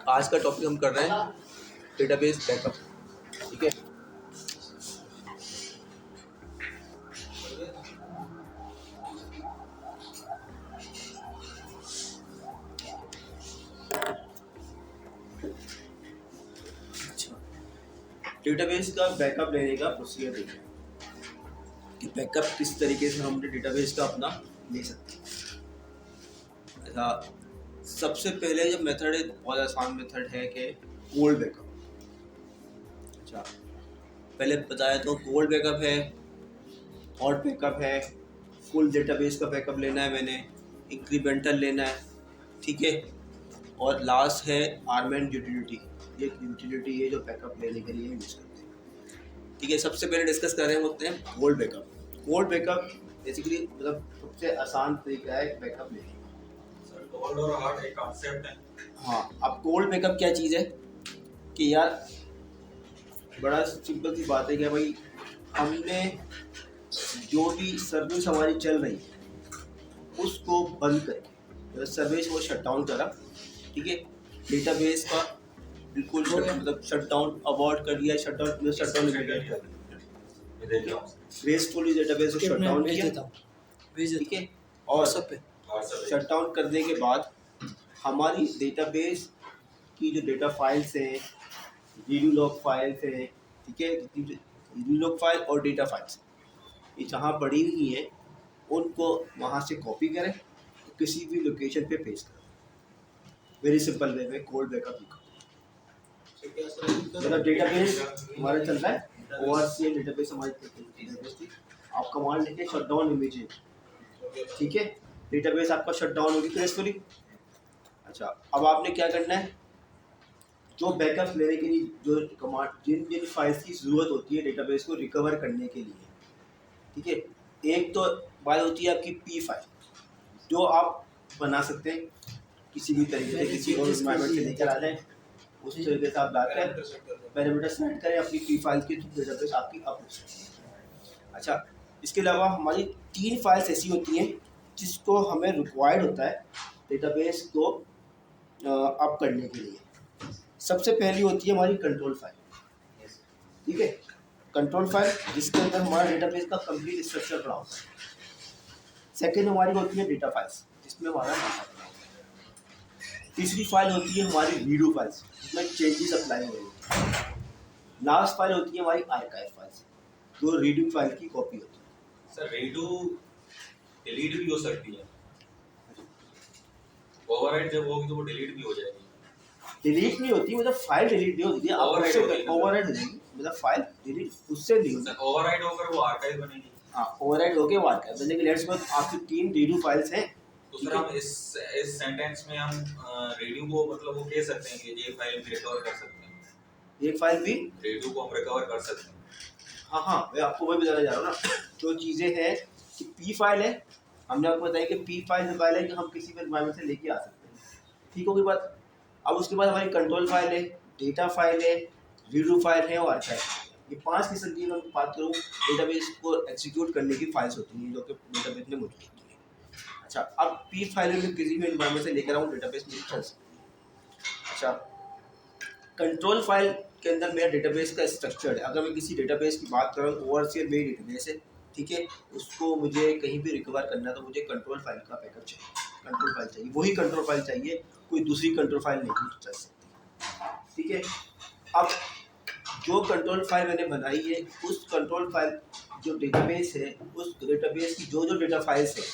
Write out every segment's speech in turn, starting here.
आज का टॉपिक हम कर रहे हैं डेटाबेस बैकअप। ठीक है, डेटाबेस का बैकअप लेने का प्रोसीजर देखिए कि बैकअप किस तरीके से हम डेटाबेस का अपना ले सकते हैं। ऐसा सबसे पहले जो मेथड है बहुत आसान मेथड है कि कोल्ड बैकअप। अच्छा, पहले बताया तो कोल्ड बैकअप है, हॉट बैकअप है, फुल डेटाबेस का बैकअप लेना है मैंने, इंक्रीमेंटल लेना है, ठीक है, और लास्ट है आर्मेंट यूटिलिटी। ये यूटिलिटी है जो बैकअप लेने के लिए यूज़ करते हैं। ठीक है, सबसे पहले डिस्कस कर रहे हैं होते हैं cold backup. Cold backup basically मतलब सबसे आसान तरीका है बैकअप लेने का। सर कोल्ड और हॉट एक कॉन्सेप्ट है। हाँ, अब कोल्ड बैकअप क्या चीज़ है कि यार बड़ा सिंपल सी बात है कि भाई हमने जो भी सर्विस हमारी चल रही है उसको बंद करके सर्विस को शट डाउन करा। ठीक है, डेटाबेस का बिल्कुल मतलब शट डाउन अवॉइड कर दिया, शट डाउन इमीडिएट कर दिया, ग्रेसफुली डेटाबेस को शट डाउन किया। ठीक है, और शट डाउन करने के बाद हमारी डेटाबेस की जो डेटा फाइल्स हैं, रीडू लॉग फाइल्स हैं, ठीक है, रीडू लॉग फाइल और डेटा फाइल्स ये जहाँ पड़ी हुई हैं उनको वहाँ से कॉपी करें, किसी भी लोकेशन पे पेस्ट करें। वेरी सिंपल वे में कोल्ड बैकअप लिखो। मतलब डेटाबेस हमारा चल रहा है, ओवरसीएल डेटाबेस हमारी डेटाबेस थी, आप कमांड लिखें शट डाउन इमीडिएट। ठीक है, डेटाबेस आपका शट डाउन होगी ग्रेसफुली। अच्छा, अब आपने क्या करना है, जो बैकअप लेने के लिए जो कमांड जिन जिन फाइल्स की ज़रूरत होती है डेटाबेस को रिकवर करने के लिए, ठीक है, एक तो फाइल होती है आपकी पी फाइल जो आप बना सकते हैं किसी भी तरीके से, किसी और एनवायरनमेंट से लेकर आ जाएं, उस तरीके से आप लाकर पैरामीटर सेट करें अपनी पी फाइल की, डेटाबेस आपकी अप हो सकती है। अच्छा, इसके अलावा हमारी 3 फाइल्स ऐसी होती हैं जिसको हमें रिक्वायर्ड होता है डेटाबेस को अप करने के लिए। सबसे पहली होती है हमारी कंट्रोल फाइल। ठीक है, कंट्रोल फाइल जिसके अंदर हमारा डेटाबेस का कंप्लीट स्ट्रक्चर पड़ा होता है। सेकेंड हमारी होती है डेटा फाइल्स जिसमें हमारा डाटा पड़ा होता है। तीसरी फाइल होती है हमारी रीडू फाइल्स जिसमें चेंजेस अप्लाई हो रहे हैं। लास्ट फाइल होती है हमारी आर्काइव फाइल्स जो रीडू फाइल की कॉपी होती है। सर रीडू डिलीट भी हो सकती है, ओवरराइट जब होगी तो वो डिलीट भी हो जाएगी। डिलीट नहीं होती, मतलब फाइल डिलीट नहीं होती, आप उससे ओवरराइट हो जाएगी, मतलब फाइल डिलीट उससे नहीं होती। ओवरराइट होकर वो आर्काइव बनेगी। हाँ, ओवरराइट होके वो आर्काइव बनेगी। लेट्स सपोज आपकी 3 रीडू फाइल्स हैं, तो सर हम इस सेंटेंस में हम रीडू को मतलब वो कह सकते हैं कि ये फाइल भी रिकवर कर सकते हैं, एक फाइल भी रीडू को हम रिकवर कर सकते हैं। हाँ हाँ, मैं आपको वही बताने जा रहा हूँ ना, जो चीज़ें हैं कि पी फाइल है, हमने आपको बताया कि पी फाइल फाइल है कि हम किसी भी एनवायरनमेंट से लेके आ सकते हैं। ठीक होगी बात। अब उसके बाद हमारी कंट्रोल फाइल है, डेटा फाइल है, रीडू फाइल है और आर्काइव। ये 5 किस्म की मैं बात करूँ डेटाबेस को एग्जीक्यूट करने की फाइल्स होती हैं जो कि डेटाबेस में मौजूद होती हैं। अच्छा, अब पी फाइल में किसी भी एनवायरनमेंट से लेकर आऊँ डेटाबेस में चल सकती है। अच्छा, कंट्रोल फाइल के अंदर मेरा डेटाबेस का स्ट्रक्चर है। अगर मैं किसी डेटाबेस की बात कर रहा हूँ, ओवरसीएल मेरी डेटाबेस है, ठीक है, उसको मुझे कहीं भी रिकवर करना है तो मुझे कंट्रोल फाइल का बैकअप चाहिए, कंट्रोल फाइल चाहिए, वही कंट्रोल फाइल चाहिए, कोई दूसरी कंट्रोल फाइल नहीं चल सकती। ठीक है, अब जो कंट्रोल फाइल मैंने बनाई है उस कंट्रोल फाइल जो डेटाबेस है, उस डेटाबेस की जो जो डेटा फाइल्स है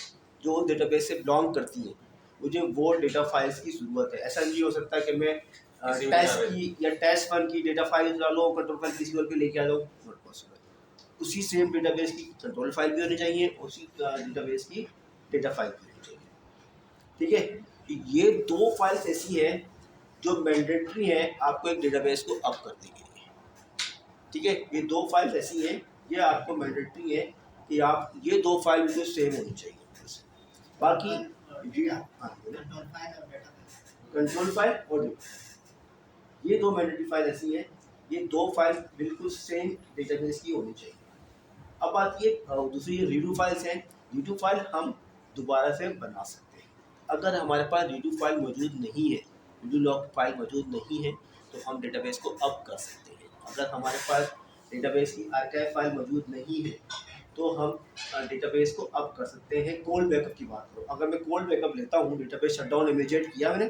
जो डेटाबेस से बिलोंग करती हैं, मुझे वो डेटा फाइल्स की ज़रूरत है। ऐसा नहीं हो सकता कि मैं टेस्ट की या टेस्ट 1 की डेटा फाइल डालो कंट्रोल फाइल किसी और के लेके आ जाओ, नॉट पॉसिबल। उसी सेम डेटाबेस की कंट्रोल फाइल भी होनी चाहिए, उसी डेटाबेस की डेटा फाइल भी होनी चाहिए। ठीक है, ये 2 फाइल्स ऐसी हैं जो मैंडेटरी है आपको एक डेटाबेस को अप करने के लिए। ठीक है, ये 2 फाइल्स ऐसी हैं, ये आपको मैंडेटरी है कि आप ये 2 फाइल बिल्कुल सेम होनी चाहिए। बाकी कंट्रोल फाइल और ये 2 मैंडेटरी फाइल ऐसी हैं, ये 2 फाइल बिल्कुल सेम डेटाबेस की होनी चाहिए। अब आती है दूसरी रीडू फाइल्स हैं। रीडू फाइल हम दोबारा से बना सकते हैं। अगर हमारे पास रीडू फाइल मौजूद नहीं है वीडियो लॉग फाइल मौजूद नहीं है तो हम डेटाबेस को अप कर सकते हैं। अगर हमारे पास डेटाबेस की आर्काइव फाइल मौजूद नहीं है तो हम डेटाबेस को अप कर सकते हैं। कोल्ड बैकअप की बात करो, अगर मैं कोल्ड बैकअप लेता हूँ, डेटाबेस शटडाउन इमीडिएट किया मैंने,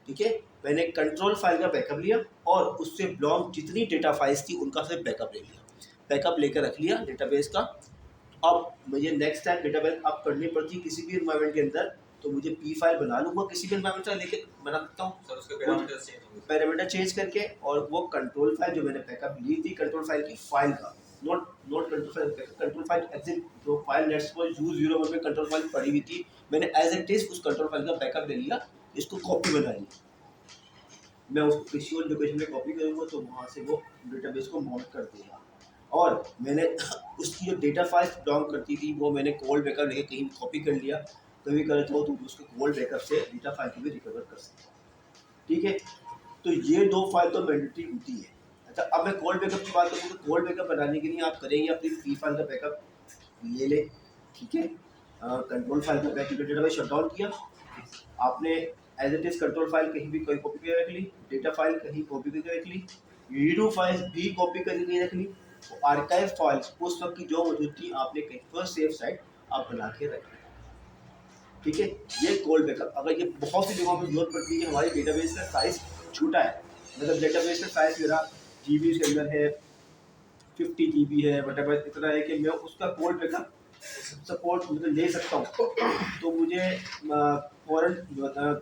ठीक है, मैंने कंट्रोल फाइल का बैकअप लिया और उससे ब्लॉक जितनी डेटा फाइल्स थी उनका सिर्फ बैकअप ले लिया, बैकअप लेकर रख लिया डेटाबेस का। अब मुझे नेक्स्ट टाइम डेटाबेस अप करनी पड़ती किसी भी इन्वायरमेंट के अंदर तो मुझे पी फाइल बना लूंगा, किसी भी इन्वायरमेंट से लेके बना सकता हूँ सर उसके पैरामीटर्स चेंज होंगे। पैरामीटर चेंज करके, और वो कंट्रोल फाइल जो मैंने बैकअप ली थी कंट्रोल फाइल की फाइल का, नॉट कंट्रोल फाइल एग्जिट, जो फाइल नेट्स पर U01 में कंट्रोल फाइल पड़ी हुई थी, मैंने एज इट इज उस कंट्रोल फाइल का बैकअप ले लिया, इसको कॉपी बना ली, मैं उसको किसी और लोकेशन में कॉपी करूँगा तो वहाँ से वो डेटाबेस को मॉड कर देगा। और मैंने उसकी जो डेटा फाइल्स बिलोंग करती थी वो मैंने कोल्ड बैकअप लेके कहीं कॉपी कर लिया, कभी करता हो तो उसको कोल्ड बैकअप से डेटा फाइल को भी रिकवर कर सकता हूँ। ठीक है, तो ये दो फाइल तो मैंडेटरी होती है। अच्छा, अब मैं कोल्ड बैकअप की बात करूँ तो कोल्ड बैकअप बनाने के लिए आप करेंगे अपनी पी फाइल का बैकअप ले लें, ठीक है, कंट्रोल फाइल का बैकअप डेटाबेस शटडाउन किया आपने, as it is control file कहीं भी कोई कॉपी करके रख ली, डेटा फाइल कहीं कॉपी करके रख ली, वीडियो फाइल्स भी कॉपी करके रख ली, तो आर्काइव फाइल्स उस वक्त की जो मौजूद थी आपने कहीं पर सेफ साइट आप बना के रख ली। ठीक है, ये कोल्ड बैकअप। अगर ये बहुत सी जगहों पर जरूरत पड़ती है, हमारे डेटाबेस का साइज छोटा है, मतलब डेटाबेस का साइज मेरा जीबी के अंदर है 50 GB है, वटेवर इतना है कि मैं उसका कोल्ड बैकअप सपोर्ट मतलब ले सकता हूँ, तो मुझे फॉरन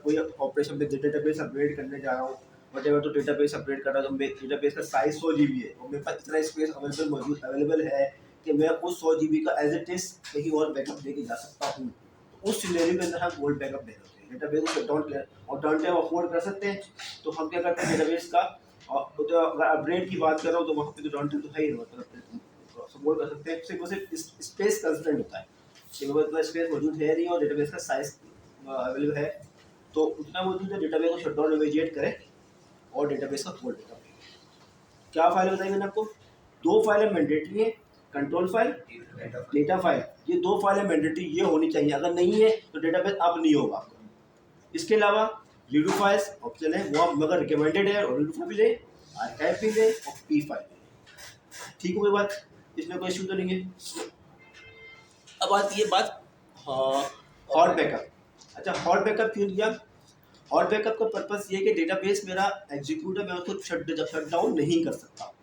कोई ऑपरेशन में डेटाबेस अपग्रेड करने जा रहा हूँ, वटेवर, तो डेटाबेस अपग्रेड कर रहा हूँ, तो डेटाबेस का साइज 100 GB है और मेरे पास इतना स्पेस अवेलेबल है कि मैं उस 100 GB का एज इट इज कहीं और बैकअप लेके जा सकता हूँ। उस सिनेरियो के अंदर हम गोल्ड बैकअप ले सकते हैं, डेटाबेस को शटडाउन किया और डाउन टाइम अफोर्ड कर सकते हैं, तो हम क्या करते हैं डेटाबेस का, और तो अगर अपग्रेड की बात कर रहा हूँ तो वहाँ पे तो डाउन टाइम तो है ही, मतलब सपोर्ट कर सकते हैं, सिर्फ सिर्फ स्पेस कंस्ट्रेंट होता है कि मेरे पास स्पेस मौजूद है नहीं और डेटाबेस का साइज अवेलेबल है, तो उतना मौजूद है, डेटाबेस को शटडाउन इमीडिएट करें और डेटाबेस का कोल्ड बैकअप लें। क्या फाइल बताई मैंने आपको, दो फाइलें मैंडेटरी है, कंट्रोल फाइल, डेटा फाइल, ये दो फाइलें मैंडेटरी ये होनी चाहिए, अगर नहीं है तो डेटाबेस अप नहीं होगा। इसके अलावा वीडियो फाइल्स ऑप्शन है, वो आप मगर रिकमेंडेड है, और वीडियो फाइल भी ले, आर्काइव भी ले और पी फाइल भी ले। ठीक हो गई बात, इसमें कोई इशू तो नहीं है। अब आती है बात हॉट बैकअप। अच्छा, हॉट बैकअप क्यों दिया, हॉट बैकअप का पर्पस ये है कि डेटाबेस मेरा एग्जीक्यूट है, मैं उसको शट डाउन नहीं कर सकता,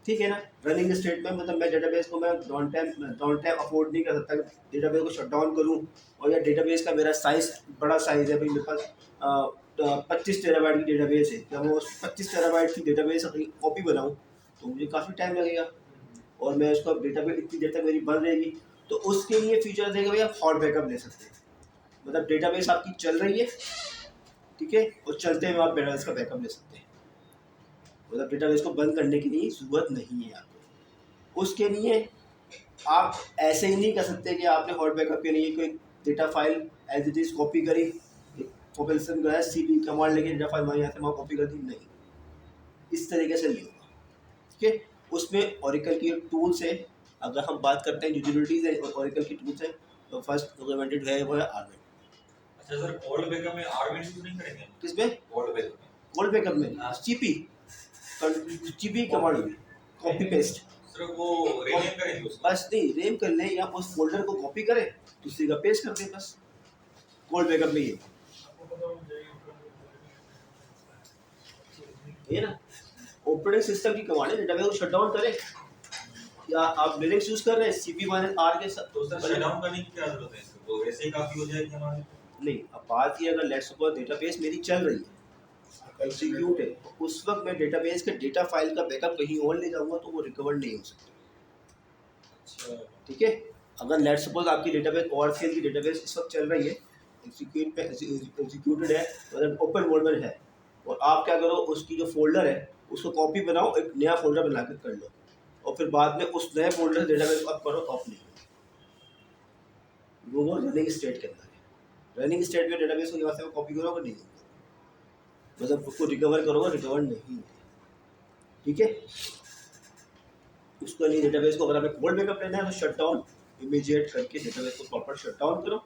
ठीक है ना, रनिंग स्टेट में, मतलब मैं डेटाबेस को मैं डाउन टाइम अफोर्ड नहीं कर सकता, डेटाबेस को शट डाउन करूँ, और या डेटाबेस का मेरा साइज बड़ा साइज है, भाई मेरे पास 25 टेराबाइट की डेटाबेस है, जब मैं उस 25 टेराबाइट की डेटाबेस अपनी कॉपी बनाऊँ तो मुझे काफ़ी टाइम लगेगा और मैं उसका डेटाबेस इतनी देर तक मेरी बन रहेगी, तो उसके लिए फीचर देगा भैया हॉट बैकअप ले सकते हैं, मतलब डेटाबेस आपकी चल रही है, ठीक है, और चलते हुए आप डेटाबेस का बैकअप ले सकते हैं, मतलब डेटाबेस को बंद करने की ज़रूरत नहीं है आपको। उसके लिए आप ऐसे ही नहीं कर सकते कि आपने हॉट बैकअप के लिए कोई data file as it is copy करी, प्रोफेशन गया cd कमांड लेके डेटा फाइल वहाँ से वहाँ कॉपी कर दी, नहीं, इस तरीके से नहीं होगा। ठीक है, उसमें ओरेकल की टूल्स है, अगर हम बात करते हैं यूटिलिटीज है और ओरेकल की टूल्स है, तो फर्स्ट रिकमेंडेड है वो है आरवेट। अच्छा सर, कोल्ड बैकअप में आरवेट यूज नहीं करेंगे? किसमें? कोल्ड बैकअप में? कोल्ड बैकअप में जीपी कमांड होगी, कॉपी पेस्ट, सर वो रीनेम करेंगे उसको? बस नहीं, रेम कर लें या उस फोल्डर को कॉपी करें दूसरी का पेस्ट कर दें, बस कोल्ड बैकअप में ये ना ऑपरेटिंग सिस्टम की कमांड है, डेटाबेस को शट डाउन करें, या आप लिनक्स यूज कर रहे हैं cp-r के साथ, तो सर शट डाउन करने की क्या जरूरत है इसको, तो वैसे ही काफी हो जाएगी हमारे? नहीं, अब बात ये, अगर लेट्स सपोज डेटाबेस मेरी चल रही है, एग्जीक्यूट है, तो उस वक्त मैं डेटाबेस के डेटा फाइल का बैकअप कहीं और ले जाऊंगा तो वो रिकवर नहीं हो सकता। अच्छा, ठीक है, अगर लेट्स सपोज आपकी डेटाबेस ओवरसीएल की डेटाबेस इस वक्त चल रही है, एग्जीक्यूटेड है, मतलब ओपन मोड में है, और आप क्या करो, उसकी जो फोल्डर है उसको कॉपी बनाओ, एक नया फोल्डर बना के कर लो, और फिर बाद में उस नए फोल्डर से डेटाबेस को अप करो, ऑफ नहीं वो रनिंग स्टेट के अंदर है, रनिंग स्टेट में डेटाबेस को यहाँ से कॉपी करोगे नहीं, मतलब उसको रिकवर करोगे, रिकवर नहीं है। ठीक है, उसके लिए डेटाबेस को अगर हमें कोल्ड बैकअप लेना है तो शट डाउन इमीडिएट करके डेटाबेस को प्रॉपर शट डाउन करो,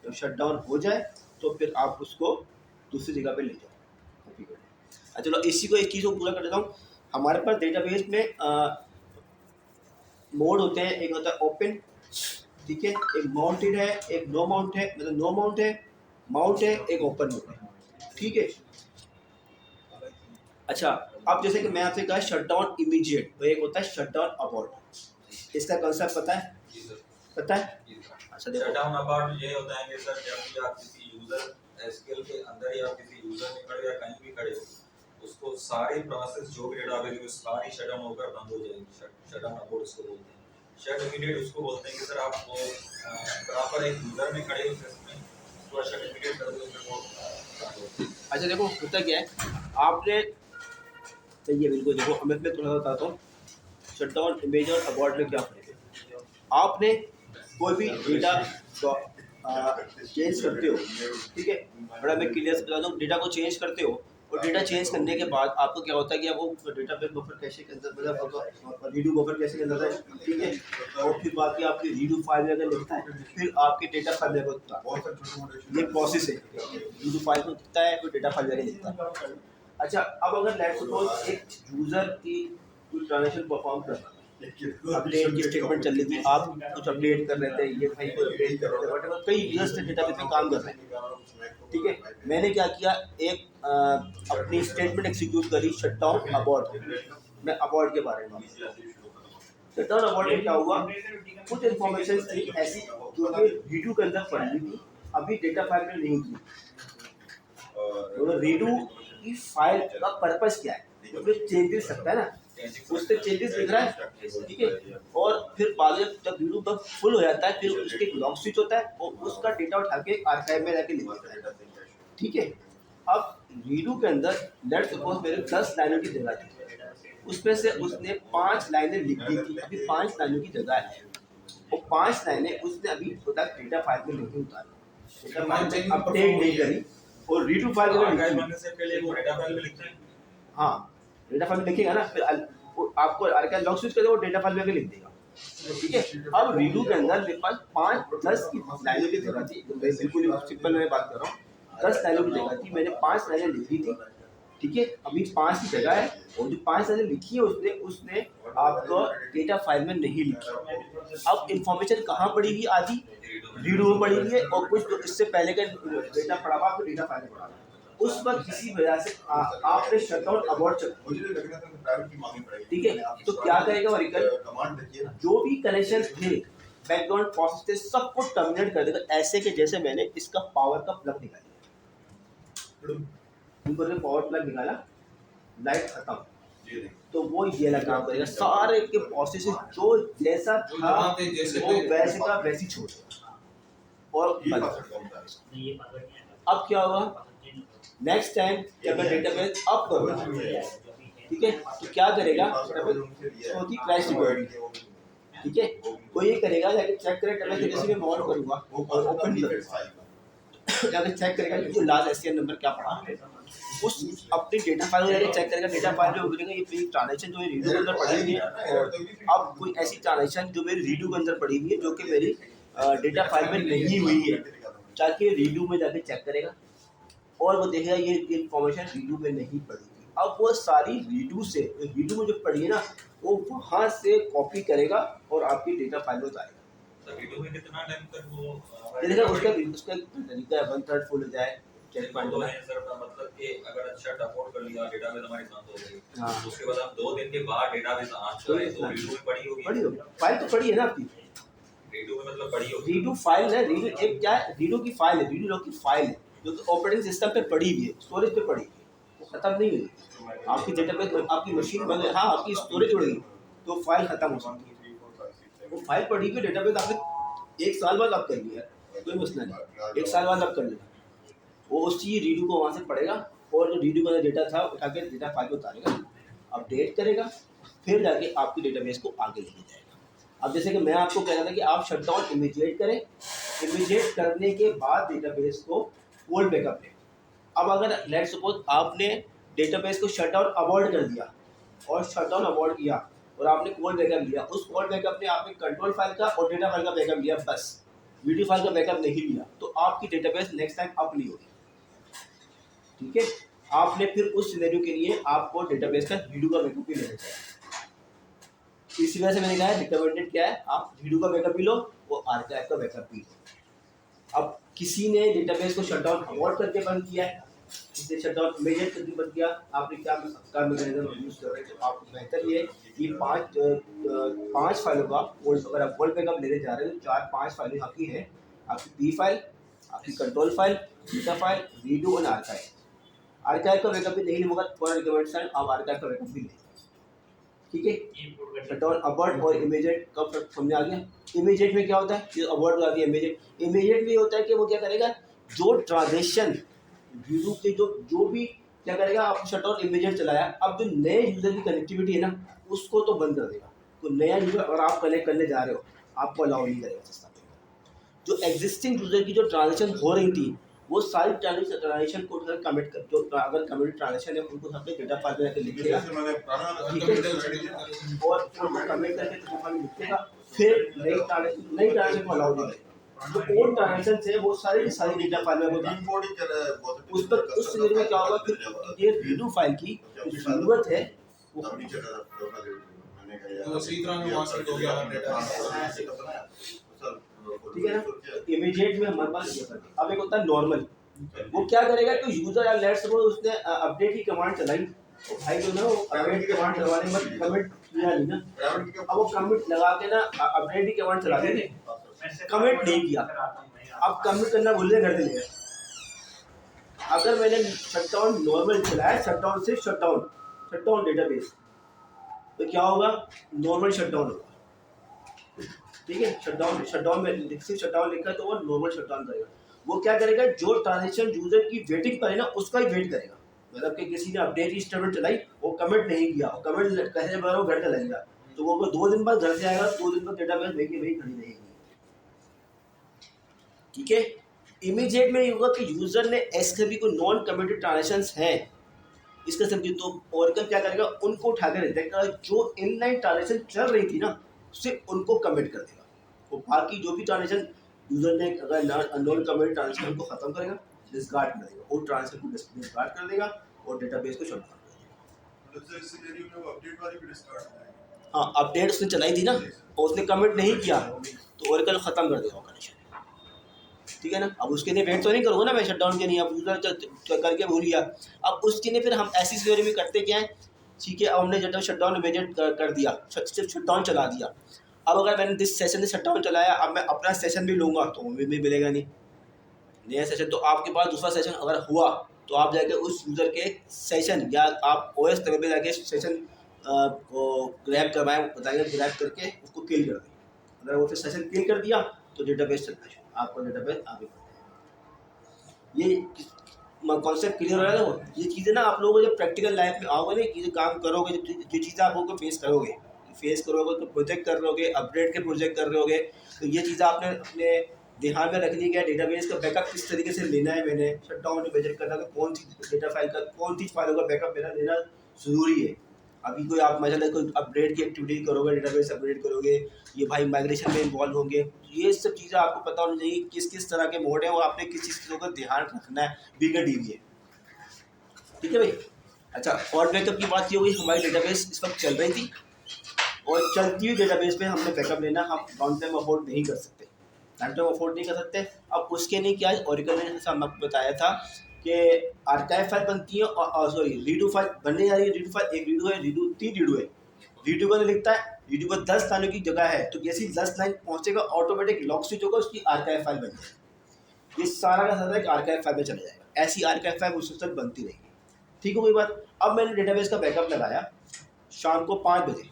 जब शट डाउन हो जाए तो फिर आप उसको दूसरी जगह पे ले जाओ, कॉपी कर लो। चलो इसी को, इस चीज़ को पूरा कर देता हूँ। हमारे पास डेटाबेस में मोड होते हैं, एक होता है ओपन, ठीक है, एक माउंटेड है, एक नो माउंट है, मतलब नो माउंट है, माउंट है, एक ओपन मोड है, ठीक है। अच्छा, अब जैसे कि मैं आपसे कहा शट डाउन इमीडिएट, तो एक होता है शट डाउन अबॉर्ट, इसका कंसेप्ट पता है? जी सर। पता है? अच्छा देखो, शट डाउन अबाउट ये होता है कि सर जब भी आप किसी यूजर एसक्यूएल के अंदर या किसी यूजर में खड़े या कहीं भी खड़े हो, उसको सारी प्रोसेस जो भी डेटाबेस है सारी शट डाउन होकर बंद हो जाएगी। शट डाउन अबाउट इसको बोलते हैं। शट इमीडिएट उसको बोलते हैं कि सर आप वो प्रॉपर एक यूजर में खड़े हो सिस्टम में, उसको शट इमीडिएट कर दो फिर वो बंद हो जाएगी। अच्छा देखो होता क्या है, आपने सही है बिल्कुल, देखो मैं थोड़ा सा बताता हूँ शट डाउन इमेज और अबॉर्ट में क्या फर्क है। आपने कोई भी डेटा चेंज करते हो, ठीक है, बड़ा मैं क्लियर से बता दूँ, डेटा को चेंज करते हो और डेटा चेंज करने के बाद आपको क्या होता है कि वो डेटा बेस बफर कैशे के अंदर, मतलब रीडू बफर कैशे के अंदर है, ठीक है, और फिर बाकी आपकी रीडू फाइल में अगर लिखता है फिर आपके डेटा फाइल में होता है, ये प्रोसेस है, रीडू फाइल को लिखता है फिर डेटा फाइल में लिखता है। अच्छा, अब अगर लेट्स सपोज एक यूजर की कोई ट्रांजेक्शन परफॉर्म कर रहा है, अपडेट की स्टेटमेंट चल रही थी, आप कुछ अपडेट कर रहे थे, ये भाई को अपडेट कर रहे थे, वट कई यूजर्स डेटाबेस में काम कर रहे हैं, ठीक है, मैंने क्या किया, एक अपनी स्टेटमेंट एग्जीक्यूट करी शट डाउन अबॉर्ट। मैं अबॉर्ट के बारे में, शट डाउन अबॉर्ट में क्या हुआ, कुछ इन्फॉर्मेशन थी ऐसी जो कि रीडू के अंदर पड़ी हुई थी, अभी डेटा फाइल में नहीं थी। तो रीडू की फाइल का पर्पस क्या है, उसमें चेंजेस सकता है ना, उससे चेंजेस दिख रहा है, ठीक है, और फिर बाद में जब रीडू बग फुल हो जाता है फिर उसके एक लॉग स्विच होता है और उसका डेटा उठा के आर्काइव में जाके लिख देता है, ठीक है। अब रीडू के अंदर लेट्स सपोज मेरे 10 लाइनों की जगह थी, उसमें से उसने 5 लाइनें लिख दी थी, अभी 5 लाइनों की जगह है, और 5 लाइनें उसने अभी तक डेटा फाइल में नहीं उतारी, डेटा फाइल में अपडेट नहीं करी, और रीडू फाइल में आर्काइव बनने से पहले वो डेटा फाइल में लिखते हैं। हाँ, डेटा फाइल में लिखेगा ना, फिर आपको आर्काइव लॉग स्विच कर देगा, वो डेटा फाइल में आके लिख देगा, ठीक है। अब रीडू के अंदर मेरे पास 5-10 की लाइनों की जगह थी, बिल्कुल सिंपल में बात कर रहा हूँ, 10 लाइनों की जगह थी, मैंने 5 लाइनें लिखी थी, ठीक है, अभी 5 की जगह है, और जो 5 लाइनें लिखी है उसने आपको डेटा फाइल में नहीं लिखी। अब इंफॉर्मेशन कहाँ पड़ी हुई, आधी रीडू में पड़ी हुई है, और कुछ तो इससे पहले का डेटा पड़ा हुआ आपको डेटा फाइल में पड़ा हुआ। उस वक्त किसी वजह से आपने शट डाउन अबॉर्ट, ठीक है, तो क्या करेगा वर्कर, जो भी कनेक्शन थे बैकग्राउंड प्रोसेस थे सबको टर्मिनेट कर देगा, ऐसे कि जैसे मैंने इसका पावर का प्लग निकाला, इनको पावर प्लग निकाला, लाइट खत्म, तो वो ये वाला काम करेगा, सारे के प्रोसेस जो जैसा था वो वैसे का वैसी छोड़ देगा, और अब क्या होगा, नेक्स्ट टाइम जब मैं डेटाबेस अप करूँगा, ठीक है, तो क्या करेगा, होती क्रैश रिकॉर्डिंग, ठीक है, वो ये करेगा जाके चेक करेगा, जैसे मैं ऑन करूँगा और ओपन करूँगा, जाके चेक करेगा कि जो लास्ट एससीएन नंबर क्या पड़ा है, उस अपनी डेटा फाइल में जाके चेक करेगा, डेटा फाइल में बोलेगा ये मेरी ट्रांजेक्शन जो है रीडू के अंदर पड़ी हुई है, और अब कोई ऐसी ट्रांजेक्शन जो मेरी रीडू के अंदर पड़ी हुई है जो कि मेरी डेटा फाइल में नहीं हुई है, जाके रीडू में जाके चेक करेगा और वो देखेगा ये इन्फॉर्मेशन रीडू में नहीं पड़ी थी। अब वो सारी रीडू से, रीडू में जो पड़ी है ना, वो वहाँ से कॉपी करेगा और आपकी डेटा फाइल में उतारेगा। तो वीडियो में कितना टाइम तक वो देखिए उसका तरीका है, 1/3 फुल हो जाए, चेक पॉइंट तो होना है सर, मतलब कि अगर अच्छा अपलोड कर लिया, डेटाबेस हमारी बंद हो गई, हाँ, उसके बाद हम 2 दिन के बाद डेटाबेस आना चाहे तो वीडियो में पड़ी होगी, फाइल तो पड़ी है ना आपकी, वीडियो में मतलब पड़ी होगी, रीडू फाइल है, रीडू एक क्या है, रीडू की फाइल है, रीडू लॉग की फाइल है जो कि ऑपरेटिंग सिस्टम पे पड़ी हुई है, स्टोरेज पे पड़ी हुई है, वो खत्म नहीं हुई, आपकी डेटाबेस आपकी मशीन बंद है, हाँ आपकी स्टोरेज उड़ गई तो फाइल खत्म हो सकती है, वो फाइल पड़ी हुई डेटाबेस आपने 1 साल बाद आप कर लिया, कोई मसला नहीं, 1 साल बाद आप कर लेना, वो उसी रीडू को वहाँ से पढ़ेगा और जो रीडू का डेटा था उठा के डेटा फाइल को उतारेगा, अपडेट करेगा, फिर जाके आपकी डेटाबेस को आगे लेके जाएगा। अब जैसे कि मैं आपको कह रहा था कि आप शट डाउन इमीडिएट करें, इमीडिएट करने के बाद डेटाबेस को कोल्ड बैकअप लें। अब अगर लेट्स सपोज आपने डेटाबेस को शट डाउन अवॉइड कर दिया और शट डाउन अवॉइड किया और आपने कोल्ड बैकअप लिया, उस कोल्ड बैकअप में आपने कंट्रोल फाइल का और डेटा फाइल का बैकअप लिया, बस वीडियो फाइल का बैकअप नहीं लिया, तो आपकी डेटाबेस नेक्स्ट टाइम अप नहीं होगी। ठीक है, आपने फिर उस सिनेरियो के लिए आपको डेटाबेस का रीडू का बैकअप भी लेना चाहिए। इसी वजह से मैंने कहा है रिकमेंडेड क्या है, आप रीडू का बैकअप भी लो, वो आर्काइव का बैकअप भी लो। अब किसी ने डेटाबेस को शटडाउन अवॉइड करके बंद किया है, किसी ने शटडाउन इमीडिएट करके बंद किया, आपने क्या मैकेनिज्म यूज कर रहे हैं, तो आप बेहतर ये कि पांच फाइलों का अगर आप वर्ल्ड बैकअप लेने जा रहे हैं तो 4-5 फाइलें आपकी हैं, आपकी पी फाइल, आपकी control file, beta file, redo और आर्काइव। आर्काइव का बैकअप भी नहीं होगा तो रिकमेंडेशन आप आर्काइव का बैकअप भी लें, ठीक है। शटडाउन अबॉर्ट और इमीडिएट का फर्क समझ आ गया। इमीडिएट में क्या होता है, ये अबॉर्ट आ गया, इमीडिएट में होता है कि वो क्या करेगा, जो ट्रांजेक्शन रीडू के जो भी क्या करेगा, आप शटडाउन इमीडिएट चलाया, अब जो नए यूजर की कनेक्टिविटी है ना उसको तो बंद कर देगा। तो नया यूजर अगर आप कनेक्ट करने जा रहे हो आपको अलाउ नहीं करेगा सिस्टम। जो एग्जिस्टिंग यूजर की जो ट्रांजेक्शन हो रही थी वो सारी ट्रांजेक्शन को कमिट कर, जो अगर कमिट ट्रांजेक्शन है उनको सबसे डेटा फाइल में लिखेगा, ठीक है, और कमिट करके डेटा फाइल लिखेगा, फिर नई ट्रांजेक्शन को अलाउ नहीं करेगा। जो ओल्ड ट्रांजेक्शन है वो सारी डेटा फाइल में होगा, उस पर उस सिनेरियो में क्या होगा, फिर ये रीडू फाइल की जरूरत है वो तो उसी तरह में वहाँ से हो गया डेटा। ठीक है ना। इमीडिएट में हमारे पास ये करते हैं। अब एक होता है नॉर्मल, वो क्या करेगा कि यूजर या लेट्स सपोज उसने अपडेट की कमांड चलाई, तो भाई जो ना वो अपडेट की कमांड चलाने में कमिट किया नहीं ना, अब वो कमिट लगा के ना अपडेट की कमांड चला देंगे, कमिट नहीं किया, अब कमिट करना भूलने कर देंगे। अगर मैंने शटडाउन नॉर्मल चलाया, शटडाउन से शटडाउन डेटाबेस, तो क्या होगा, नॉर्मल शटडाउन होगा, ठीक है। शटडाउन में सिर्फ शटडाउन लिखा है तो वो नॉर्मल शटडाउन करेगा। वो क्या करेगा, जो ट्रांजेक्शन यूजर की वेटिंग पर है ना उसका ही वेट करेगा, मतलब कि किसी ने अपडेट की स्टेटमेंट चलाई, वो कमिट नहीं किया, कमिट कहने पर वो घर चला गया, तो वो 2 दिन बाद घर से आएगा, 2 दिन बाद डेटाबेस वही वही खड़ी रहेगी, ठीक है। इमीडिएट में ये होगा कि यूजर ने एसकेबी को नॉन कमिटेड ट्रांजेक्शंस है इसका समझिए, तो ओरेकल क्या करेगा, उनको उठा कर देगा, जो इनलाइन ट्रांजेक्शन चल रही थी ना सिर्फ उनको कमिट कर देगा, वो बाकी जो भी ट्रांजेक्शन यूजर ने अगर नॉन कमिटेड ट्रांजेक्शन को खत्म करेगा, डिस्कार्ड कर देगा, वो ट्रांजेक्शन को डिस्कार्ड कर देगा और डेटाबेस को शट डाउन कर देगा। हाँ, अपडेट उसने चलाई थी ना और उसने कमिट नहीं किया तो ओरेकल खत्म कर देगा कनेक्शन, ठीक है ना। अब उसके लिए वेट तो नहीं करूँगा ना मैं शटडाउन के लिए, अब यूजर करके भूल गया, अब उसके लिए फिर हम ऐसी सिनेरियो में करते क्या है, ठीक है। अब हमने जब शटडाउन इमीडिएट कर दिया, सिर्फ शटडाउन चला दिया, अब अगर मैंने जिस सेशन से शटडाउन चलाया अब मैं अपना सेशन भी लूँगा तो वो भी मिलेगा नहीं नया सेशन, तो आपके पास दूसरा सेशन अगर हुआ तो आप जाके उस यूज़र के सेशन या आप ओएस तक पे जाके सेशन को ग्रैब करवाएं, बताएंगे ग्रैब करके उसको किल कर दें, अगर वो फिर सेशन किल कर दिया तो डेटाबेस चलना है, आपका डेटाबेस आगे बढ़ेगा। ये कॉन्सेप्ट क्लियर हो रहा है ना। ये चीज़ें ना आप लोगों को जब प्रैक्टिकल लाइफ में आओगे ना, ये काम करोगे, जो चीज़ें आप लोगों को फेस करोगे तो प्रोजेक्ट कर रहे होगे, अपडेट के प्रोजेक्ट कर रहे होगे, तो ये चीज़ें आपने अपने ध्यान में रखनी है। डेटाबेस का बैकअप किस तरीके से लेना है, मैंने शटडाउन में बजट करना है, कौन सी डेटा फाइल का कौन सी फाइलों का बैकअप मेरा लेना ज़रूरी है। अभी कोई आप मतलब कोई अपडेट की एक्टिविटी करोगे, डेटाबेस अपडेट करोगे, ये भाई माइग्रेशन में इन्वॉल्व होंगे, ये सब चीज़ें आपको पता होनी चाहिए किस किस तरह के मोड है और आपने किस चीज़ों का ध्यान रखना है, बिगड़ डीवी है, ठीक है भाई। अच्छा, और बैकअप की बात ये हुई, हमारी डेटाबेस इस वक्त चल रही थी और चलती हुई डेटाबेस में हमने बैकअप लेना, हम लॉन्ग टाइम अफोर्ड नहीं कर सकते, लॉन्ग टाइम अफोर्ड नहीं कर सकते। अब उसके लिए क्या है, ओरेकल ने जैसा हमको बताया था कि आर्काइव फाइल बनती है और सॉरी रीडू फाइल बनने जा रही है। रीडू फाइल, एक रीडू है, रीडू 3 रीडू है। रीडू का लिखता है, रीडू को 10 लाइनों की जगह है, तो जैसे ही 10 लाइन पहुंचेगा ऑटोमेटिक लॉक स्विच होगा, उसकी आर्काइव फाइल बन जाएगी। ये सारा का सारा एक आर्काइव फाइल में चला जाएगा, ऐसी आर्काइव फाइल उस तक बनती रहेगी, ठीक हो गई बात। अब मैंने डेटाबेस का बैकअप लगाया शाम को 5 बजे,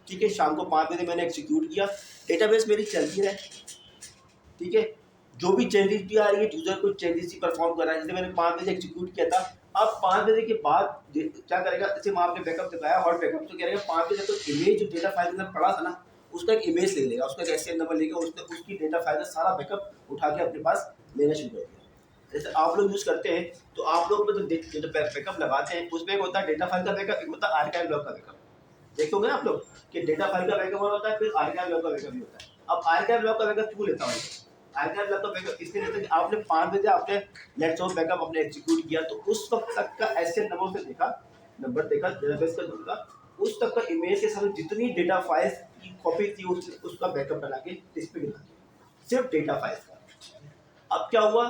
ठीक है, शाम को 5 बजे मैंने एग्जीक्यूट किया, डेटाबेस मेरी चलती रहे, ठीक है। जो भी चेंजेस भी आ रही है, यूजर कुछ चेंजेस ही परफॉर्म कर रहा है, जैसे मैंने 5 बजे एग्जीक्यूट किया था। अब 5 बजे के बाद क्या करेगा, जैसे वहाँ पे बैकअप दिखाया हॉट बैकअप, तो क्या करेगा 5 बजे तो इमेज जो डेटा फाइल के अंदर पड़ा था ना उसका एक इमेज ले लेगा, उसका एक एससीएन नंबर लेगा, उसकी डेटा फाइल का सारा बैकअप उठा के अपने पास लेना शुरू कर दिया। जैसे आप लोग यूज़ करते हैं तो आप लोग में तो बैकअप लगाते हैं, उसमें एक होता है डेटा फाइल का बैकअप, एक होता है आर्काइव लॉग का बैकअप। देखोगे ना आप लोग कि डेटा फाइल का बैकअप होता है, फिर आर्काइव लॉग का बैकअप भी होता है। अब आर्काइव लॉग का बैकअप क्यों लेता हूँ, आर्काइव लैपटॉप बैकअप इसलिए रहता है कि आपने 5 बजे आपने लेट्स सपोज बैकअप आपने एग्जीक्यूट किया, तो उस वक्त तक का एसक्यूएल नंबर देखा डेटाबेस का दूंगा, उस तक का इमेज के साथ जितनी डेटा फाइल्स की कॉपी थी उसका बैकअप बना के इस पे गिरा दिया, सिर्फ डेटा फाइल्स का। अब क्या हुआ,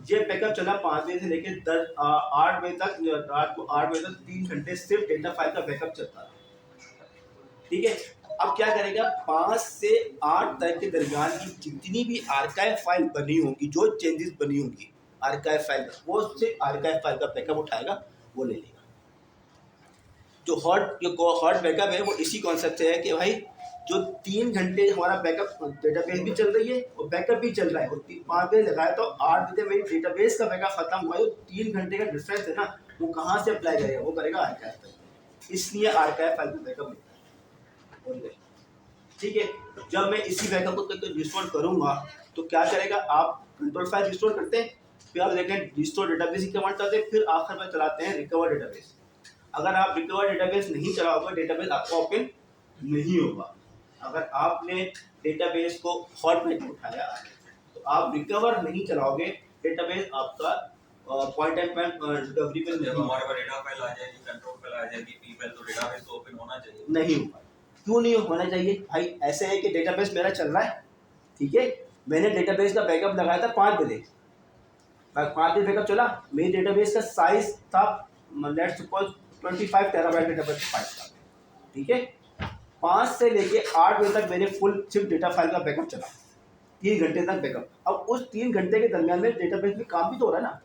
ये बैकअप चला 5 बजे से लेकर 8 बजे तक, रात को 8 बजे तक 3 घंटे सिर्फ डेटा फाइल का बैकअप चलता रहा। ठीक है, अब क्या करेगा, 5 से 8 तक के दरमियान की जितनी भी आर्काइव फाइल बनी होंगी, जो चेंजेस बनी होंगी आर्काइव फाइल का, वो से आर्काइव फाइल का बैकअप उठाएगा, वो ले लेगा। जो हॉट बैकअप है वो इसी कॉन्सेप्ट से है कि भाई जो 3 घंटे हमारा बैकअप डेटाबेस भी चल रही है और बैकअप भी चल रहा है, और 5 बजे लगाया तो 8 बजे मेरी डेटाबेस का बैकअप खत्म हुआ है, 3 घंटे का डिफरेंस है ना, वो कहाँ से अप्लाई करेगा, वो करेगा आर्काइव फाइल। इसलिए आर्काइव फाइल का बैकअप लेता है। ठीक है, जब मैं इसी बैकअप को रिस्टोर करूंगा तो क्या करेगा, आप कंट्रोल फाइल रिस्टोर करते हैं, फिर आप लेकिन रिस्टोर डेटाबेस की कमांड चलाते हैं, फिर आखिर में चलाते हैं रिकवर डेटाबेस। अगर आप रिकवर डेटाबेस नहीं चलाओगे, डेटाबेस आपका ओपन नहीं होगा। अगर आपने डेटाबेस को हॉट में उठाया तो आप रिकवर नहीं चलाओगे, डेटाबेस आपका पॉइंट एंड पॉइंट रिकवरी पे जब नहीं हमारे पास डेटा फाइल आ जाएगी, कंट्रोल फाइल आ जाएगी, पी फाइल, तो डेटाबेस तो ओपन होना चाहिए। नहीं होगा। क्यों नहीं होना चाहिए भाई, ऐसे है कि डेटाबेस मेरा चल रहा है, ठीक है, मैंने डेटाबेस का बैकअप लगाया था 5 बजे, 5 बजे बैकअप चला, मेरी डेटाबेस का साइज था let's suppose 25 terabyte database file था, ठीक है, 5 से लेके 8 बजे तक मैंने फुल सिर्फ डेटा फाइल का बैकअप चला, 3 घंटे तक बैकअप। अब उस 3 घंटे के दरमियान में डेटाबेस में काम भी तो हो रहा है ना,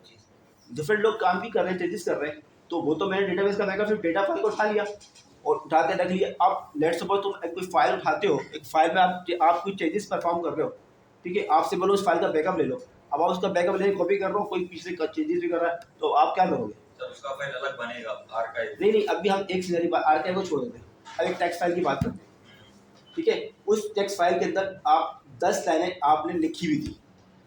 डिफरेंट लोग काम भी कर रहे हैं, चेंजेस कर रहे हैं, तो वो तो मैंने डेटाबेस का बैकअप सिर्फ डेटा फाइल को उठा लिया और उठा के रख लिया। अब लेट्स सपोज तुम कोई फाइल उठाते हो, एक फाइल में आप कोई चेंजेस परफॉर्म कर रहे हो, ठीक है, आपसे बोलो उस फाइल का बैकअप ले लो, अब आप उसका बैकअप लेके कॉपी कर रहे हो, कोई पीछे चेंजेस भी कर रहा है, तो आप क्या करोगे, तब उसका फाइल अलग बनेगा, आर्काइव। नहीं अभी हम एक सीनरी आर्काइव को छोड़ देते हैं, अब एक टेक्स्ट फाइल की बात करते हैं, ठीक है, उस टेक्स्ट फाइल के अंदर आप 10 लाइनें आपने लिखी हुई थी,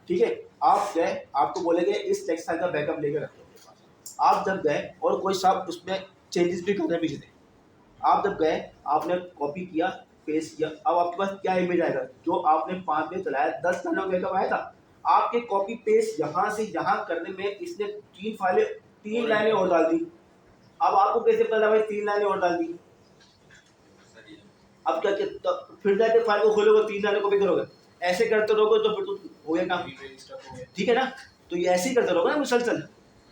ठीक है, आप गए, आपको बोलेंगे इस टेक्स्ट फाइल का बैकअप लेकर रखो, आप जब गए और कोई साहब उसमें चेंजेस भी करने पीछे थे, आप जब गए आपने कॉपी किया, पेस्ट किया, अब आपके पास क्या इमेज आएगा, जो आपने 5 दिन चलाया 10 लाइनों का बैकअप आया था, आपके कॉपी पेस्ट यहाँ से यहाँ करने में इसने 3 लाइनें और डाल दी। अब आपको कैसे पता भाई 3 लाइनें और डाल दी, अब क्या तो फिर जाके फाइल को खोलोगे 3 लाइनें कॉपी करोगे, ऐसे करते रहोगे तो फिर तो हो गया काम, ठीक है ना, तो ये ऐसे ही करते रहोगे ना मुसलसल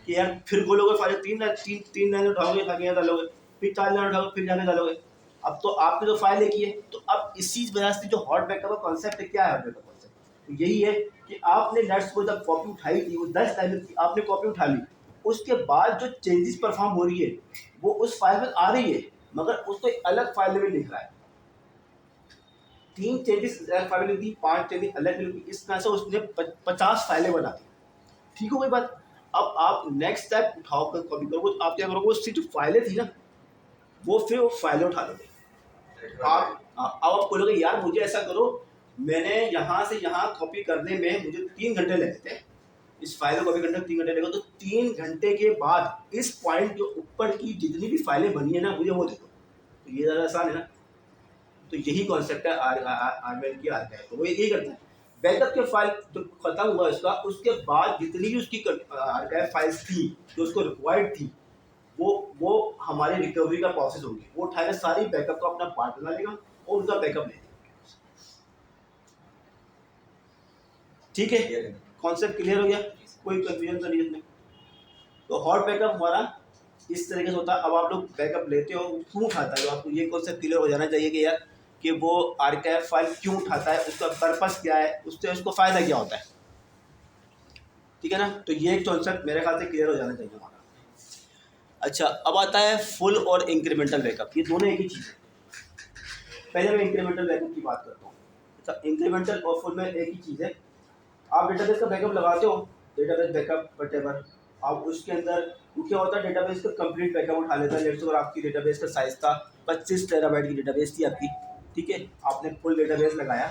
कि यार फिर खोलोगे फाइल 3 लाइनें उठाओगे, जाके यहाँ डालोगे, फिर 4 लाइनें उठाओगे, फिर जाके डालोगे, अब तो आपकी तो फाइल एक ही है। तो अब इसी वजह से जो हॉट बैकअप का कॉन्सेप्ट है, क्या है हॉट बैकअप कॉन्सेप्ट, तो यही है कि आपने नेट्स को जब कॉपी उठाई थी, वो 10 लाइनें थी, आपने कॉपी उठा ली, उसके बाद जो चेंजेस परफॉर्म हो रही है वो उस फाइल में आ रही है, मगर उसको एक अलग फाइल में लिख रहा है, 3 चेंजेस अलग फाइल में लिखी, 5 चेंजेस अलग लिखी, इस तरह से उसने 50 फाइलें बना दी। ठीक हो गई बात। अब आप नेक्स्ट स्टेप उठाओ कर कॉपी करोगे, तो आप क्या करोगे, उससे जो फाइलें थी ना, वो फिर वो फाइलें उठा लोगे। अब आप बोलोगे यार मुझे ऐसा करो, मैंने यहाँ से यहाँ कॉपी करने में मुझे 3 घंटे लगे थे, इस फाइल को कॉपी करने में 3 घंटे लगे, तो 3 घंटे के बाद इस पॉइंट के ऊपर की जितनी भी फाइलें बनी है ना, मुझे वो देखो, तो ये ज़्यादा आसान है ना। तो यही कॉन्सेप्ट है आरमेल की आर्काइव, तो वो यही करता है, बैकअप के फाइल जो खत्म हुआ इसका, उसके बाद जितनी भी उसकी आर्काइव फाइल्स थी जो उसको रिक्वायर्ड थी, वो हमारी रिकवरी का प्रोसेस होगी, वो उठाएगा सारी बैकअप को अपना पार्ट बना लेगा और उनका बैकअप लेगा। ठीक है, कॉन्सेप्ट क्लियर हो गया, कोई कंफ्यूजन तो नहीं इसमें। तो हॉट बैकअप हमारा इस तरीके से होता है। अब आप लोग बैकअप लेते हो, क्यों उठाता है, तो आपको ये कॉन्सेप्ट क्लियर हो जाना चाहिए कि यार कि वो आर्काइव फाइल क्यों उठाता है, उसका पर्पस क्या है, उससे उसको फ़ायदा क्या होता है, ठीक है ना। तो ये एक कॉन्सेप्ट मेरे ख्याल से क्लियर हो जाना चाहिए हमारा। अच्छा, अब आता है फुल और इंक्रीमेंटल बैकअप, ये दोनों एक ही चीज़ है। पहले मैं इंक्रीमेंटल बैकअप की बात करता हूँ। अच्छा, इंक्रीमेंटल और फुल में एक ही चीज़ है। आप डेटाबेस का बैकअप लगाते हो, डेटाबेस बैकअप वटेवर, आप उसके अंदर क्या होता है, डेटाबेस का कंप्लीट बैकअप उठा लेता है। लेट्स से अगर आपकी डेटाबेस का साइज़ था 25 टेराबाइट की डेटाबेस थी आपकी, ठीक है, आपने फुल डेटाबेस लगाया,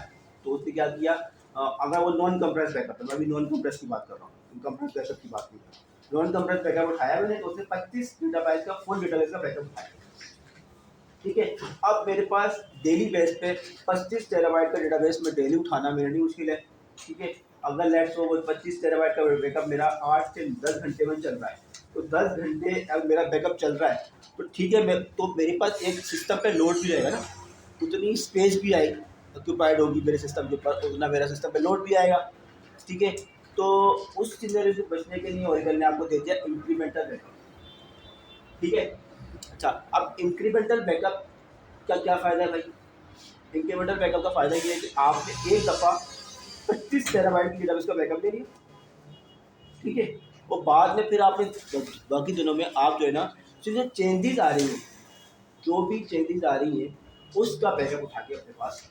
तो उसने क्या किया, अगर वो नॉन कंप्रेस बैकअप है, मैं अभी नॉन कंप्रेस की बात कर रहा हूँ, कंप्रेस बैकअप की बात नहीं कर रहा हूँ, नॉन कंप्रेस बैकअप उठाया मैंने, तो उसने 25 गीगाबाइट का फुल डेटाबेस का बैकअप उठाया, ठीक है। अब मेरे पास डेली बेस पे 25 टेराबाइट का डेटाबेस में डेली उठाना मेरे लिए मुश्किल है, ठीक है। अगर लेट्स सो 25 टेराबाइट का बैकअप मेरा 8 से 10 घंटे में चल रहा है, तो 10 घंटे अगर मेरा बैकअप चल रहा है तो ठीक है, मैं तो मेरे पास एक सिस्टम पे लोड भी रहेगा ना, उतनी स्पेस भी आएगी, ऑक्यूपाइड होगी मेरे सिस्टम के ऊपर, उतना मेरा सिस्टम पे लोड भी आएगा। ठीक है, तो उस सिनेरियो से बचने के लिए ओरेकल ने आपको दे दिया इंक्रीमेंटल बैकअप। ठीक है, अच्छा अब इंक्रीमेंटल बैकअप का क्या फ़ायदा है भाई? इंक्रीमेंटल बैकअप का फ़ायदा ये है कि आपने एक दफ़ा 25 टेराबाइट की डेटाबेस का बैकअप ले लिया। ठीक है, और बाद में फिर आपने बाकी दिनों में आप जो है ना, जो चेंजेस आ रही हैं, जो भी चेंजेस आ रही हैं उसका बैकअप उठा के अपने पास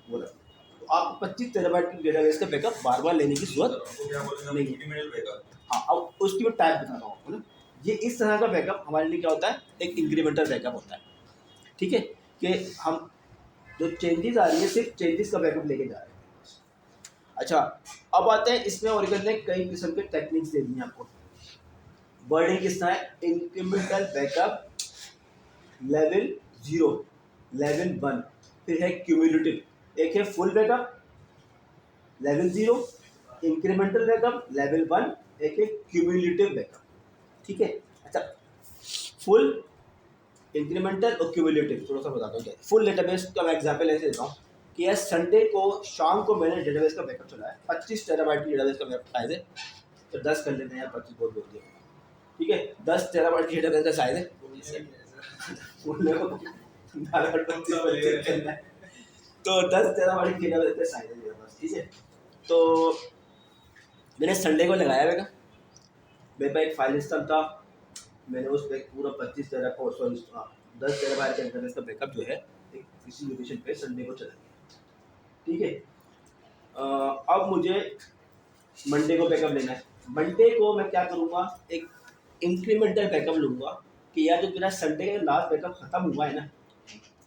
वो रखें। तो आपको 25 टेराबाइट की डेटाबेस का बैकअप बार बार लेने की जरूरत आपको क्या बोलेंगे, नहीं। Incremental backup. हाँ, अब उसकी मैं टाइप बताता हूँ आपको ना। ये इस तरह का बैकअप हमारे लिए क्या होता है, एक इंक्रीमेंटल बैकअप होता है। ठीक है, कि हम जो चेंजेस आ रही है सिर्फ चेंजेस का बैकअप लेके जा रहे हैं। अच्छा, अब आते हैं इसमें ओरेकल ने कई किस्म के टेक्निक्स दे दी हैं आपको। वर्डिंग किस तरह है, इंक्रीमेंटल बैकअप लेवल 0, लेवल 1, फिर है क्यूमुलेटिव, एक है full backup level 0, incremental backup level 1, एक है क्यूमुलेटिव बैकअप। ठीक है, अच्छा फुल, इंक्रीमेंटल और क्यूमुलेटिव थोड़ा सा बताता हूँ। फुल डेटाबेस का मैं एग्जांपल ऐसे देता हूँ कि यार संडे को शाम को मैंने डेटाबेस का बैकअप चलाया, 25 टेराबाइट की डेटाबेस का बैकअप साइज है, तो 10 कर लेते हैं यार, 25 बहुत बोल दिया। ठीक है, 10 टेराबाइट की डेटाबेस का साइज है, तो 10 टेराबाइट की डेटाबेस का साइज है मेरे पास। ठीक है, तो मैंने संडे को लगाया बैकअप, मेरे पास एक फाइल सिस्टम था, मैंने उस पर पूरा 25 टेरा को सॉरी 10 टेराबाइट के इंटरनेट का बैकअप जो है एक किसी लोकेशन पे संडे को चला गया। ठीक है, अब मुझे मंडे को बैकअप लेना है। मंडे को मैं क्या करूँगा, एक इंक्रीमेंटल बैकअप लूँगा कि यार जो मेरा संडे का लास्ट बैकअप ख़त्म हुआ है ना,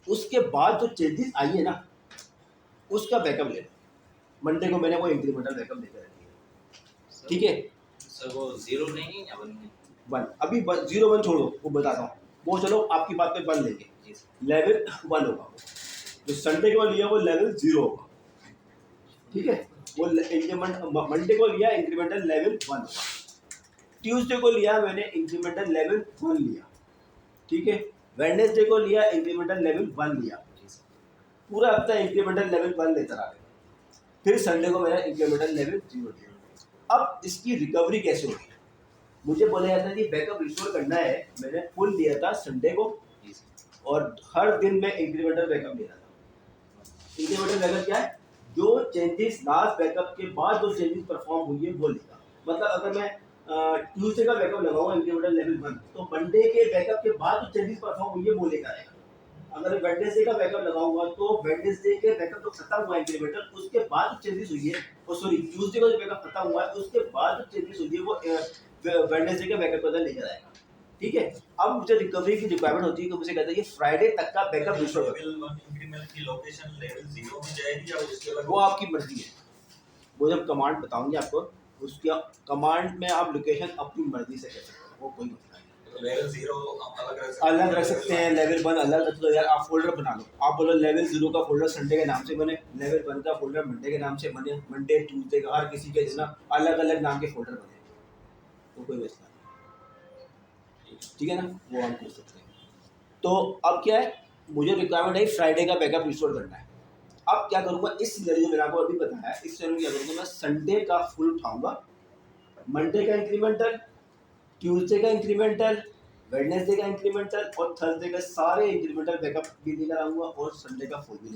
उसके बाद जो चेंजेस आई है ना उसका बैकअप लेना। मंडे को मैंने वो इंक्रीमेंटल बैकअप लेकर रखी है। ठीक है सर, वो 0 नहीं है या 1 है? 1, अभी 0 1 छोड़ो, वो बताता हूँ, वो चलो आपकी बात पे 1 लेंगे, जी सर। लेवल 1 होगा, जो संडे को लिया वो लेवल 0 होगा। ठीक है, वो इंक्रीमेंट मंडे को लिया इंक्रीमेंटल लेवल 1 होगा, ट्यूसडे को लिया मैंने इंक्रीमेंटल लेवल 1 लिया। ठीक है, वेडनेसडे को लिया इंक्रीमेंटल लेवल 1 लिया, पूरा हफ्ता इंक्रीमेंटल लेवल 1 लेता रहा। फिर संडे को मैंने इंक्रीमेंटल लेवल 0 लिया। अब इसकी रिकवरी कैसे होगी, मुझे बोला जाता है कि बैकअप रिस्टोर करना है, मैंने फुल लिया था संडे को और हर दिन मैं इंक्रीमेंटल बैकअप ले रहा था। इंक्रीमेंटल बैकअप क्या है, जो चेंजेस लास्ट बैकअप के बाद जो चेंजेस परफॉर्म हुई है वो लेगा। मतलब अगर मैं ट्यूसडे का बैकअप लगाऊंगा इंक्रीमेंटल लेवल 1, तो मंडे के बैकअप के बाद जो चेंजेस परफॉर्म हुई है वो लेकर आएगा। अगर वेडनेसडे का बैकअप लगाऊंगा तो वेडनेसडे के बैकअप जो खत्म हुआ इंक्रीमेंटल, उसके बाद जो चेंजेस हुई है, वो सॉरी ट्यूसडे का जो बैकअप खत्म हुआ है उसके बाद जो चेंजेस हुई है वो वेडनेसडे के बैकअप को लेकर आएगा। ठीक है, अब मुझे रिकवरी की रिक्वायरमेंट होती है, तो मुझे कहता है ये फ्राइडे तक का बैकअप रिस्टोर करो। लेवल 1 इंक्रीमेंट की लोकेशन लेवल 0 में जाएगी या उसके अलग? वो आपकी मर्जी है, वो जब कमांड बताऊंगी आपको, उसके कमांड में आप लोकेशन अपनी मर्जी से कर सकते हो, वो कोई मसला नहीं। तो लेवल 0 हम अलग रख सकते हैं, लेवल 1 अलग रख दो यार, आप फोल्डर बना लो। आप बोलो लेवल 0 का फोल्डर संडे के नाम से बने, लेवल 1 का फोल्डर मंडे के नाम से बने, मंडे ट्यूसडे का, हर किसी के ना अलग अलग नाम के फोल्डर बने, तो कोई मसला नहीं। ठीक है ना, वो हम कर सकते हैं। तो अब क्या है, मुझे रिक्वायरमेंट है फ्राइडे का बैकअप रिस्टोर करना है। अब क्या करूँगा, इस सिनेरियो मैंने आपको अभी बताया, इस सिनेरियो में क्या करूँगा, मैं संडे का फुल उठाऊंगा, मंडे का इंक्रीमेंटल, ट्यूसडे का इंक्रीमेंटल, वेडनेसडे का इंक्रीमेंटल और थर्सडे का सारे इंक्रीमेंटल बैकअप भी लेकर आऊँगा और संडे का फुल भी